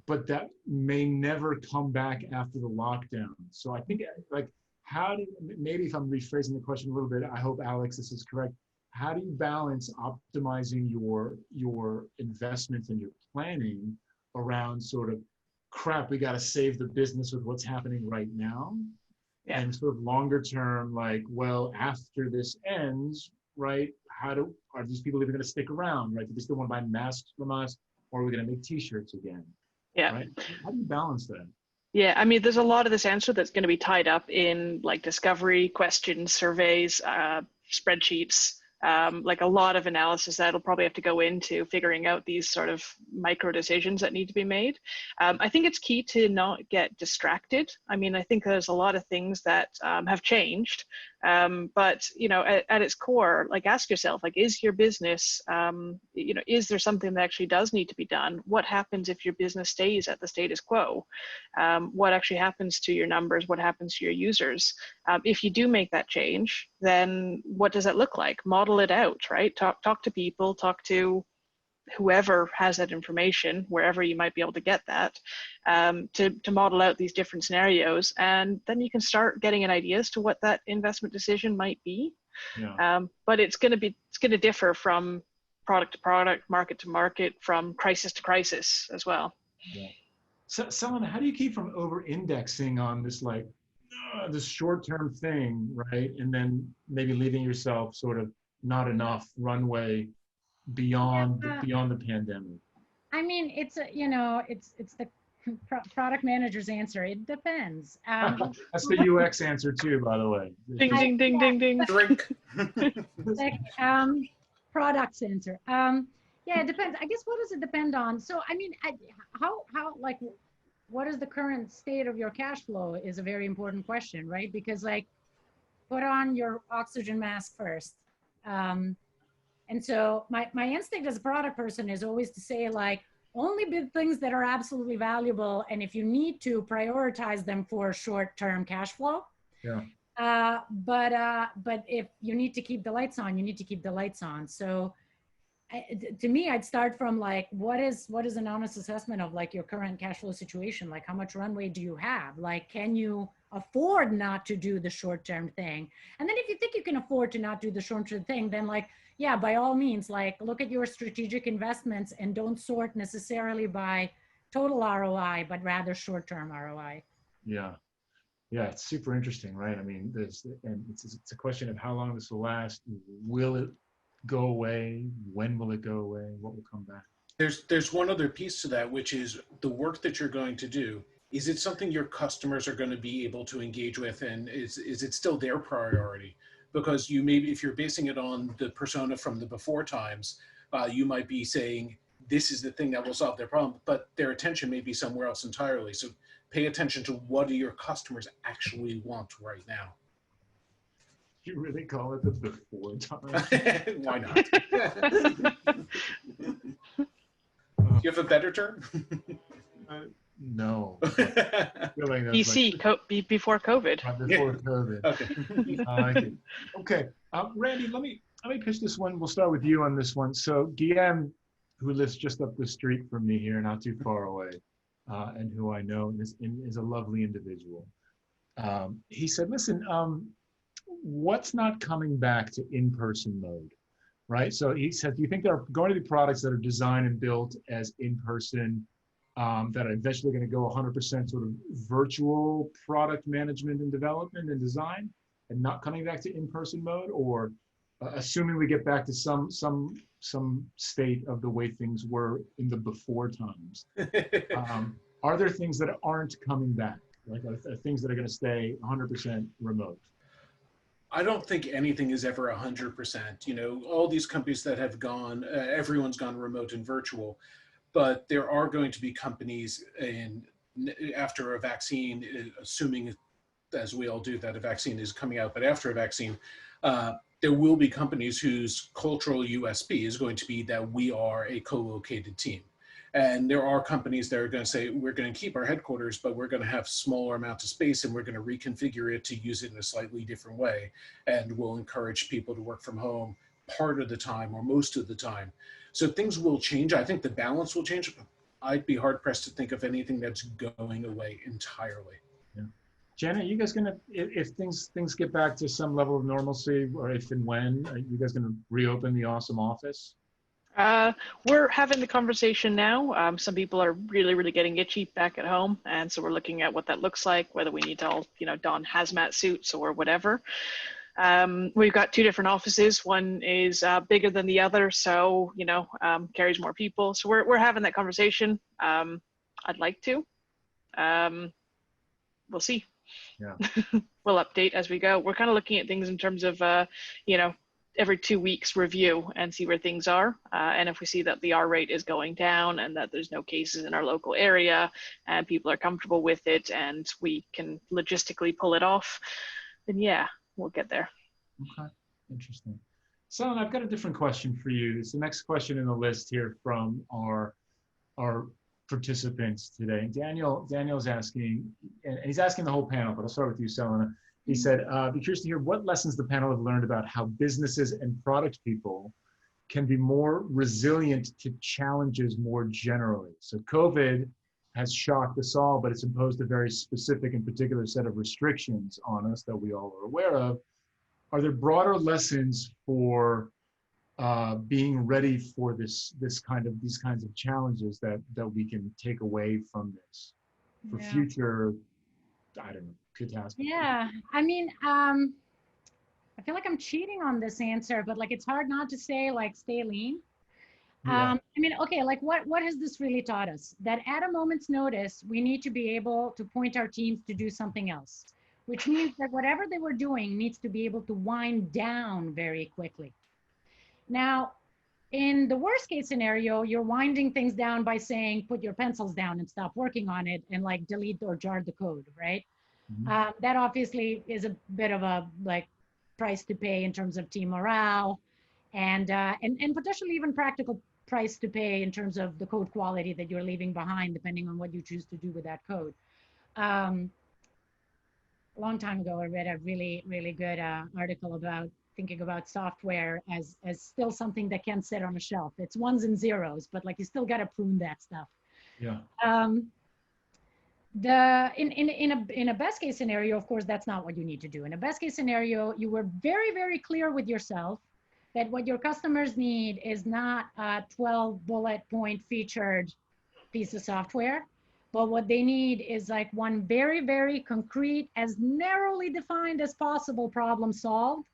but that may never come back after the lockdown? So I think, like, maybe if I'm rephrasing the question a little bit, I hope, Alex, this is correct. How do you balance optimizing your investments and your planning around sort of, crap, we got to save the business with what's happening right now, and sort of longer term, like, well, after this ends, right, are these people even going to stick around, right? Do they still want to buy masks from us, or are we going to make t-shirts again? Yeah. Right? How do you balance that? Yeah, I mean, there's a lot of this answer that's going to be tied up in, like, discovery, questions, surveys, spreadsheets, like a lot of analysis that'll probably have to go into figuring out these sort of micro decisions that need to be made. I think it's key to not get distracted. I mean, I think there's a lot of things that have changed, but, you know, at its core, like, ask yourself, like, is your business, you know, is there something that actually does need to be done? What happens if your business stays at the status quo? What actually happens to your numbers? What happens to your users? If you do make that change, then what does that look like? Model it out, right? Talk to people, talk to whoever has that information, wherever you might be able to get that, to model out these different scenarios, and then you can start getting an idea as to what that investment decision might be. Yeah. But it's going to differ from product to product, market to market, from crisis to crisis as well. Yeah. So, Selena, how do you keep from over-indexing on this, like, this short-term thing, right? And then maybe leaving yourself sort of not enough runway beyond the pandemic? I mean, it's the product manager's answer. It depends. That's the UX answer too, by the way. Ding, ding, ding, ding, ding. Drink. Like, product's answer. Yeah, it depends. I guess, what does it depend on? So, I mean, how like, what is the current state of your cash flow is a very important question, right? Because, like, put on your oxygen mask first. And so my instinct as a product person is always to say, like, only bid things that are absolutely valuable. And if you need to, prioritize them for short-term cash flow. Yeah. But if you need to keep the lights on, you need to keep the lights on. So to me, I'd start from like, what is an honest assessment of like your current cash flow situation? Like, how much runway do you have? Like, can you afford not to do the short-term thing? And then if you think you can afford to not do the short-term thing, then like, yeah, by all means, like look at your strategic investments and don't sort necessarily by total ROI, but rather short-term ROI. Yeah. Yeah, it's super interesting, right? I mean, it's a question of how long this will last. Will it go away? When will it go away? What will come back? There's one other piece to that, which is the work that you're going to do. Is it something your customers are going to be able to engage with, and is it still their priority? Because you maybe, if you're basing it on the persona from the before times, you might be saying this is the thing that will solve their problem, but their attention may be somewhere else entirely. So pay attention to what do your customers actually want right now. You really call it the before time? Why not? Do you have a better term? No. Like BC, before COVID. Before COVID. Okay. Okay. Randy, let me pitch this one. We'll start with you on this one. So Guillaume, who lives just up the street from me here, not too far away, and who I know is a lovely individual. He said, listen, what's not coming back to in-person mode, right? So he said, do you think there are going to be products that are designed and built as in-person, that are eventually going to go 100% sort of virtual product management and development and design and not coming back to in-person mode? Or assuming we get back to some state of the way things were in the before times, are there things that aren't coming back? Like are things that are going to stay 100% remote? I don't think anything is ever 100%. You know, all these companies that have gone, everyone's gone remote and virtual, but there are going to be companies after a vaccine, assuming, as we all do, that a vaccine is coming out, but after a vaccine, there will be companies whose cultural USP is going to be that we are a co-located team. And there are companies that are going to say, we're going to keep our headquarters, but we're going to have smaller amounts of space and we're going to reconfigure it to use it in a slightly different way. And we'll encourage people to work from home part of the time or most of the time. So things will change. I think the balance will change. I'd be hard pressed to think of anything that's going away entirely. Yeah. Janna, you guys gonna, if things get back to some level of normalcy, or if and when, are you guys gonna reopen the awesome office? We're having the conversation now. Some people are really getting itchy back at home, and so we're looking at what that looks like, whether we need to all, don hazmat suits or whatever. We've got two different offices. One is bigger than the other, so carries more people. So we're having that conversation. I'd like to. We'll see. Yeah. We'll update as we go. We're kind of looking at things in terms of every 2 weeks review and see where things are. And if we see that the R rate is going down and that there's no cases in our local area and people are comfortable with it and we can logistically pull it off, then yeah, we'll get there. Okay, interesting. So I've got a different question for you. It's the next question in the list here from our participants today. Daniel's asking, and he's asking the whole panel, but I'll start with you, Selena. He said, be curious to hear what lessons the panel have learned about how businesses and product people can be more resilient to challenges more generally. So COVID has shocked us all, but it's imposed a very specific and particular set of restrictions on us that we all are aware of. Are there broader lessons for being ready for these kinds of challenges that we can take away from this for future, I don't know, catastrophe? Yeah, I mean, I feel like I'm cheating on this answer, but like it's hard not to say like stay lean. Yeah. I mean, okay, like what has this really taught us? That at a moment's notice, we need to be able to point our teams to do something else, which means that whatever they were doing needs to be able to wind down very quickly. Now, in the worst case scenario, you're winding things down by saying, put your pencils down and stop working on it and like delete or jar the code, right? Mm-hmm. That obviously is a bit of a like price to pay in terms of team morale and potentially even practical price to pay in terms of the code quality that you're leaving behind, depending on what you choose to do with that code. a long time ago, I read a really, really good article about thinking about software as still something that can sit on a shelf. It's ones and zeros, but like you still got to prune that stuff. Yeah. In a best case scenario, of course, that's not what you need to do. In a best case scenario, you were very, very clear with yourself that what your customers need is not a 12 bullet point featured piece of software, but what they need is like one very, very concrete, as narrowly defined as possible problem solved.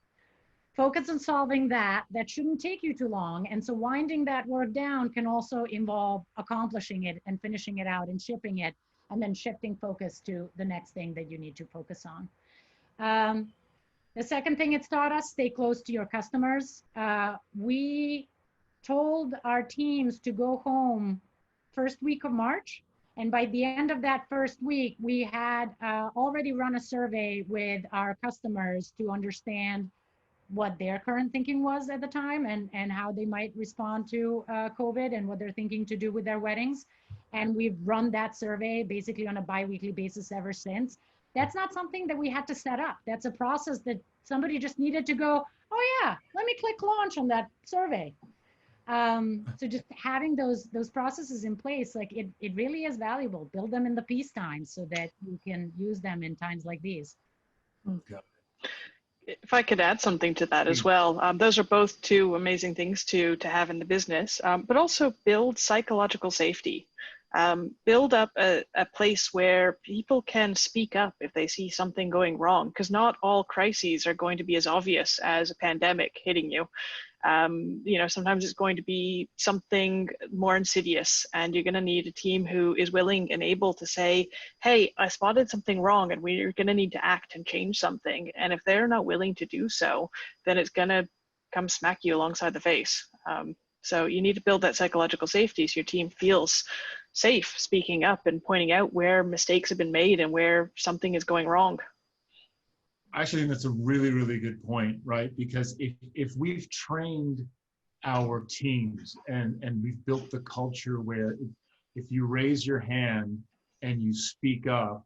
Focus on solving that. That shouldn't take you too long. And so winding that work down can also involve accomplishing it and finishing it out and shipping it, and then shifting focus to the next thing that you need to focus on. The second thing it's taught us, stay close to your customers. We told our teams to go home first week of March. And by the end of that first week, we had already run a survey with our customers to understand what their current thinking was at the time and how they might respond to COVID and what they're thinking to do with their weddings. And we've run that survey basically on a bi-weekly basis ever since. That's not something that we had to set up. That's a process that somebody just needed to go, oh yeah, let me click launch on that survey. So just having those processes in place, like it really is valuable. Build them in the peacetime so that you can use them in times like these. Okay. If I could add something to that as well, those are both two amazing things to have in the business, but also build psychological safety. Build up a place where people can speak up if they see something going wrong, because not all crises are going to be as obvious as a pandemic hitting you. You know, sometimes it's going to be something more insidious, and you're going to need a team who is willing and able to say, hey, I spotted something wrong and we're going to need to act and change something. And if they're not willing to do so, then it's going to come smack you alongside the face. So you need to build that psychological safety so your team feels safe speaking up and pointing out where mistakes have been made and where something is going wrong. I actually think that's a really, really good point, right? Because if we've trained our teams and we've built the culture where if you raise your hand and you speak up,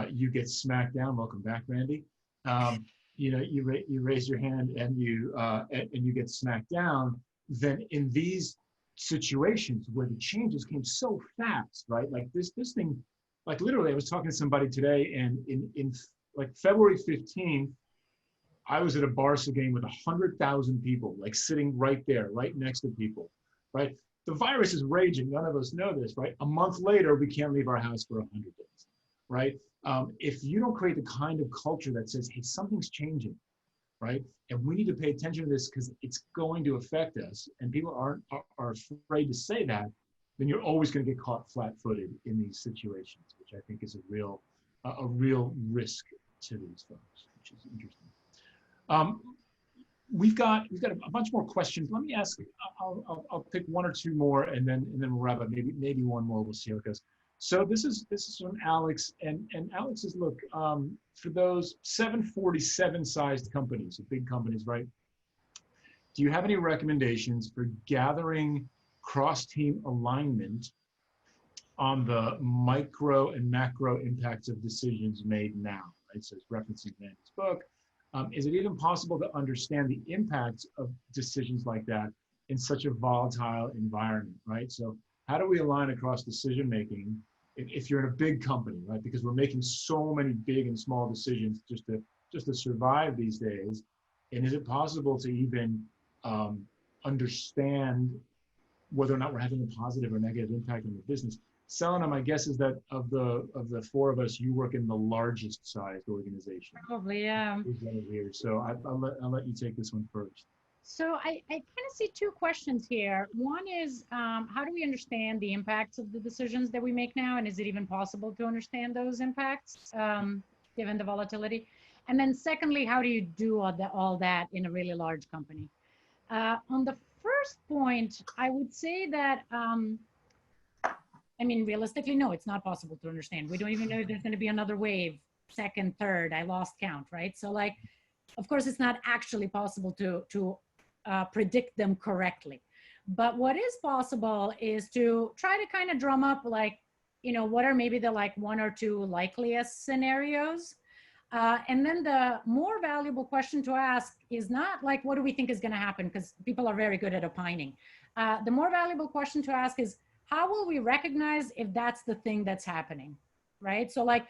you get smacked down. Welcome back, Randy. You know, you raise your hand and you get smacked down. Then in these situations where the changes came so fast, right? Like this thing, like literally, I was talking to somebody today, and in like February 15th, I was at a Barca game with 100,000 people, like sitting right there, right next to people, right? The virus is raging. None of us know this, right? A month later, we can't leave our house for 100 days, right? If you don't create the kind of culture that says, hey, something's changing, right? And we need to pay attention to this because it's going to affect us, and people are afraid to say that, then you're always going to get caught flat-footed in these situations, which I think is a real risk to these folks, which is interesting. We've got a bunch more questions. Let me ask. I'll pick one or two more, and then we'll wrap up. Maybe one more. We'll see how it goes. So this is from Alex, and Alex says, look, for those 747 sized companies, big companies, right? Do you have any recommendations for gathering cross-team alignment on the micro and macro impacts of decisions made now? Right? So it's referencing Randy's book. Is it even possible to understand the impacts of decisions like that in such a volatile environment, right? So how do we align across decision making if you're in a big company, right? Because we're making so many big and small decisions just to survive these days. And is it possible to even understand whether or not we're having a positive or negative impact on the business? Selena, my guess is that of the four of us, you work in the largest sized organization. Probably, yeah. Here. So I'll let you take this one first. So I kind of see two questions here. One is, how do we understand the impacts of the decisions that we make now? And is it even possible to understand those impacts given the volatility? And then secondly, how do you do all that in a really large company? On the first point, I would say that, I mean, realistically, no, it's not possible to understand. We don't even know if there's going to be another wave, second, third. I lost count, right? So like, of course, it's not actually possible to predict them correctly. But what is possible is to try to kind of drum up, like, you know, what are maybe the like one or two likeliest scenarios? And then the more valuable question to ask is not like, what do we think is going to happen? Because people are very good at opining. The more valuable question to ask is, how will we recognize if that's the thing that's happening, right? So like,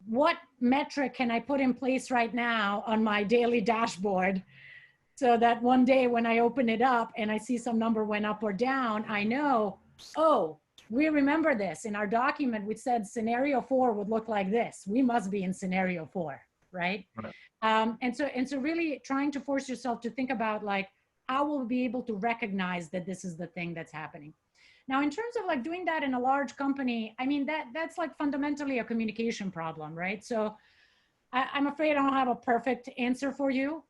what metric can I put in place right now on my daily dashboard so that one day when I open it up and I see some number went up or down, I know, oh, we remember this in our document, we said scenario 4 would look like this. We must be in scenario 4, right? And so really trying to force yourself to think about like, how will we be able to recognize that this is the thing that's happening? Now, in terms of like doing that in a large company, I mean, that's like fundamentally a communication problem, right? So I'm afraid I don't have a perfect answer for you.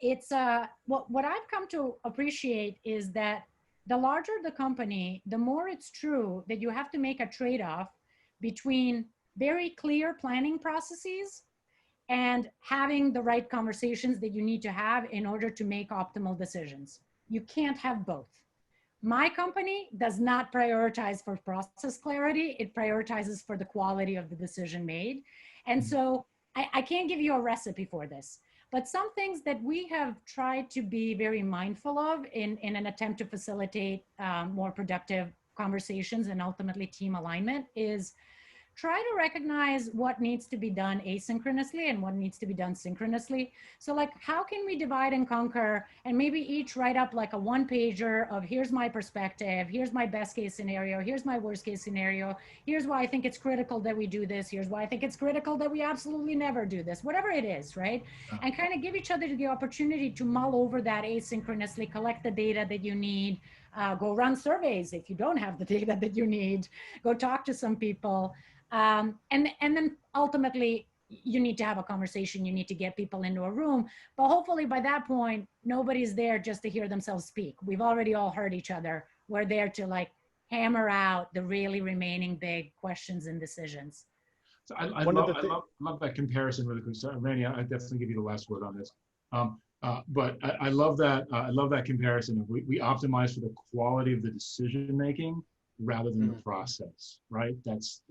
It's what I've come to appreciate is that the larger the company, the more it's true that you have to make a trade-off between very clear planning processes and having the right conversations that you need to have in order to make optimal decisions. You can't have both. My company does not prioritize for process clarity. It prioritizes for the quality of the decision made. And so I can't give you a recipe for this, but some things that we have tried to be very mindful of in an attempt to facilitate more productive conversations and ultimately team alignment is try to recognize what needs to be done asynchronously and what needs to be done synchronously. So like, how can we divide and conquer and maybe each write up like a 1-pager of here's my perspective, here's my best case scenario, here's my worst case scenario, here's why I think it's critical that we do this, here's why I think it's critical that we absolutely never do this, whatever it is, right? And kind of give each other the opportunity to mull over that asynchronously, collect the data that you need, go run surveys if you don't have the data that you need, go talk to some people. And then ultimately you need to have a conversation, you need to get people into a room, but hopefully by that point, nobody's there just to hear themselves speak. We've already all heard each other. We're there to like hammer out the really remaining big questions and decisions. So I love that comparison really quick. So Randy, I definitely give you the last word on this. But I love that comparison. We optimize for the quality of the decision-making rather than the process, right? It's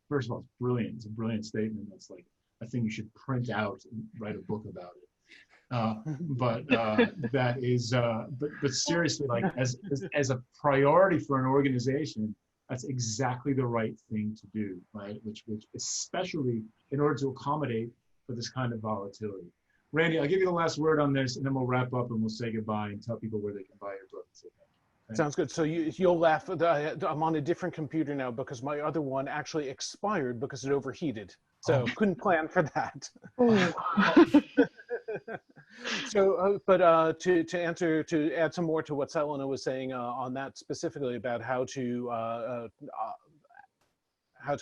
first of all, it's brilliant. It's a brilliant statement. That's like a thing you should print out and write a book about it. That is, but seriously, like as a priority for an organization, that's exactly the right thing to do, right? Which especially in order to accommodate for this kind of volatility. Randy, I'll give you the last word on this, and then we'll wrap up and we'll say goodbye and tell people where they can buy your book. Sounds good. So you'll laugh. I'm on a different computer now because my other one actually expired because it overheated. So couldn't plan for that. So, to add some more to what Selena was saying on that specifically about how to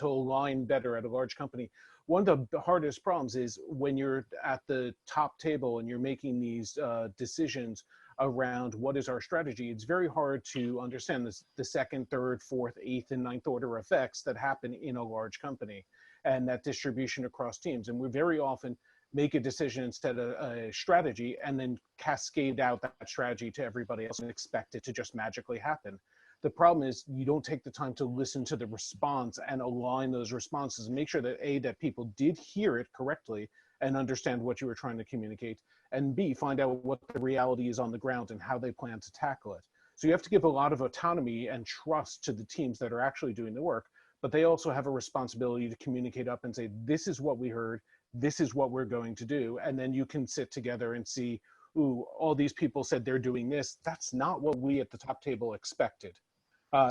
align better at a large company. One of the hardest problems is when you're at the top table and you're making these decisions around what is our strategy. It's very hard to understand the second, third, fourth, eighth, and ninth order effects that happen in a large company and that distribution across teams. And we very often make a decision instead of a strategy and then cascade out that strategy to everybody else and expect it to just magically happen. The problem is you don't take the time to listen to the response and align those responses and make sure that A, that people did hear it correctly and understand what you were trying to communicate, and B, find out what the reality is on the ground and how they plan to tackle it. So you have to give a lot of autonomy and trust to the teams that are actually doing the work, but they also have a responsibility to communicate up and say, this is what we heard, this is what we're going to do. And then you can sit together and see, ooh, all these people said they're doing this. That's not what we at the top table expected.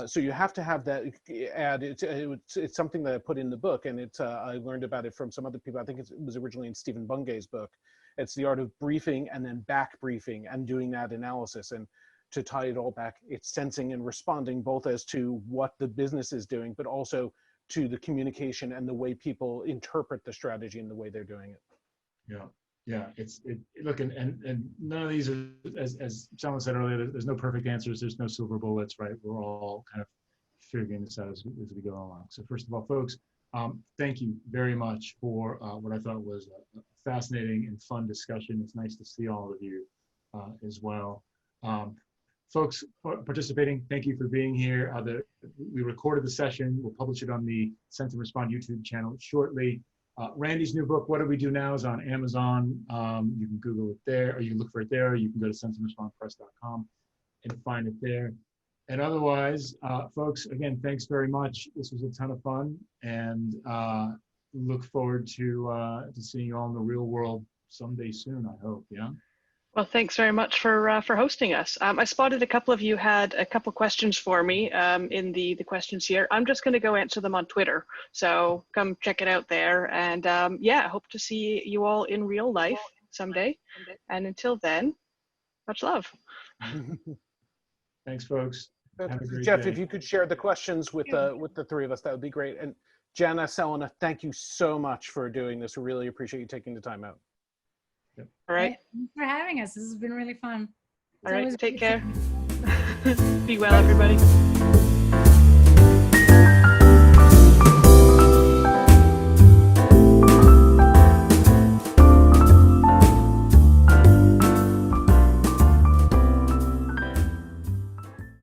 So you have to have that add. It's something that I put in the book, and I learned about it from some other people. I think it was originally in Stephen Bungay's book. It's the art of briefing and then back briefing and doing that analysis. And to tie it all back, it's sensing and responding both as to what the business is doing, but also to the communication and the way people interpret the strategy and the way they're doing it. Yeah. Look, and none of these are, as someone said earlier, there's no perfect answers. There's no silver bullets, right? We're all kind of figuring this out as we go along. So first of all, folks, thank you very much for what I thought was a fascinating and fun discussion. It's nice to see all of you as well. Folks participating, thank you for being here. We recorded the session. We'll publish it on the Sense and Respond YouTube channel shortly. Randy's new book, What Do We Do Now, is on Amazon. You can Google it there, or you can look for it there. Or you can go to senseandrespondpress.com and find it there. And otherwise, folks, again, thanks very much. This was a ton of fun, and look forward to seeing you all in the real world someday soon, I hope. Yeah. Well, thanks very much for hosting us. I spotted a couple of you had a couple questions for me in the questions here. I'm just going to go answer them on Twitter. So come check it out there. And yeah, I hope to see you all in real life someday. And until then, much love. Thanks, folks. Have a great Jeff, day. if you could share the questions with the three of us, that would be great. And Janna, Selena, thank you so much for doing this. We really appreciate you taking the time out. Yep. All right. Thanks for having us. This has been really fun. All right. always Take great care. Be well, everybody.